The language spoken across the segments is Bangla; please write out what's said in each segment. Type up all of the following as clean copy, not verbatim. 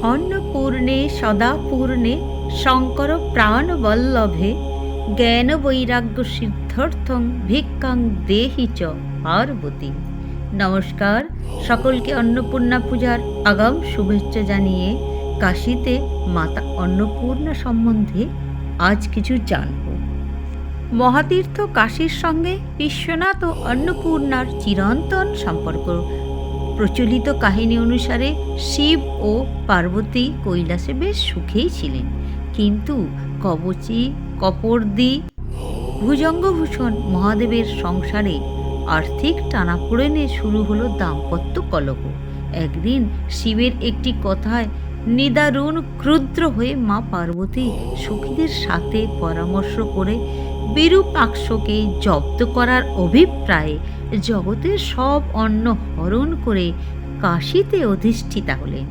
অন্নপূর্ণে সদাপূর্ণে শঙ্কর প্রাণবল্লভে জ্ঞান বৈরাগ্য সিদ্ধার্থং ভিক্ষাং দেহি চ পার্বতী। নমস্কার, সকলকে অন্নপূর্ণা পূজার আগাম শুভেচ্ছা জানিয়ে কাশীতে মাতা অন্নপূর্ণা সম্বন্ধে আজ কিছু জানব। মহাতীর্থ কাশীর সঙ্গে বিশ্বনাথ ও অন্নপূর্ণার চিরন্তন সম্পর্ক। প্রচলিত কাহিনী অনুসারে শিব ও পার্বতী কৈলাসে বেশ সুখেই ছিলেন, কিন্তু কবচী কপর্দি ভুজঙ্গভূষণ মহাদেবের সংসারে আর্থিক টানাপোড়েনে শুরু হলো দাম্পত্য কলহ। একদিন শিবের একটি কথায় নিদারুণ ক্রুদ্ধ হয়ে মা পার্বতী সখীদের সাথে পরামর্শ করে বিরূপাক্ষকে জব্দ করার অভিপ্রায়ে জগতের সব অন্ন হরণ করে কাশীতে অধিষ্ঠিতা হলেন।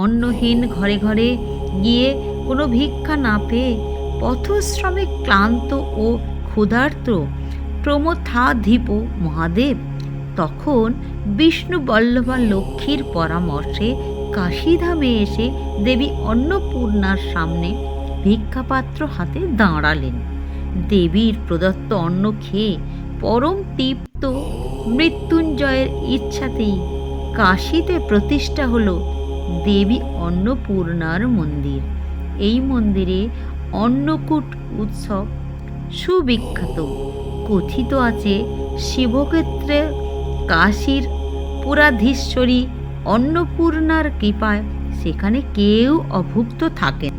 অন্নহীন ঘরে ঘরে গিয়ে কোনো ভিক্ষা না পেয়ে পথশ্রমে ক্লান্ত ও ক্ষুধার্ত প্রমথাধিপ মহাদেব তখন বিষ্ণু বল্লভা লক্ষ্মীর পরামর্শে কাশীধামে এসে দেবী অন্নপূর্ণার সামনে ভিক্ষাপাত্র হাতে দাঁড়ালেন। দেবীর প্রদত্ত অন্ন খেয়ে পরম তৃপ্ত মৃত্যুঞ্জয়ের ইচ্ছাতেই কাশীতে প্রতিষ্ঠা হল দেবী অন্নপূর্ণার মন্দির। এই মন্দিরে অন্নকূট উৎসব সুবিখ্যাত। কথিত আছে শিবক্ষেত্রে কাশীর পুরাধীশ্বরী অন্নপূর্ণার কৃপায় সেখানে কেউ অভুক্ত থাকেন।